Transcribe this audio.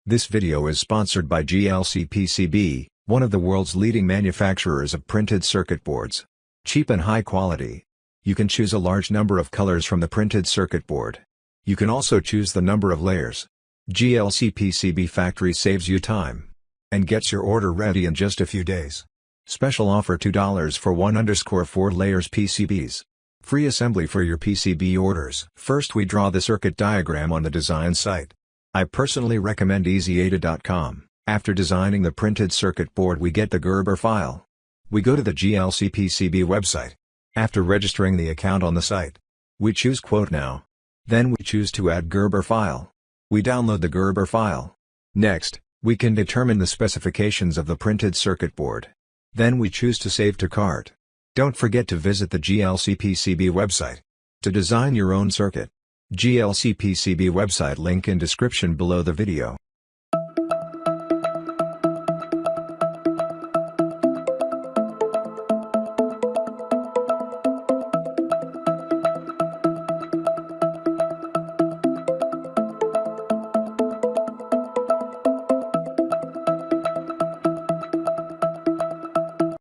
This video is sponsored by jlcpcb, one of the world's leading manufacturers of printed circuit boards. Cheap and high quality. You can choose a large number of colors from the printed circuit board. You can also choose the number of layers. jlcpcb factory saves you time and gets your order ready in just a few days. Special offer $2 for 1/4 layers PCBs. Free assembly for your PCB orders. First we draw the circuit diagram on the design site. I personally recommend easyada.com. After designing the printed circuit board we get the Gerber file. We go to the jlcpcb website. After registering the account on the site, we choose Quote Now. Then we choose to add Gerber file. We download the Gerber file. Next, we can determine the specifications of the printed circuit board. Then we choose to save to cart. Don't forget to visit the jlcpcb website to design your own circuit. jlcpcb website link in description below the video.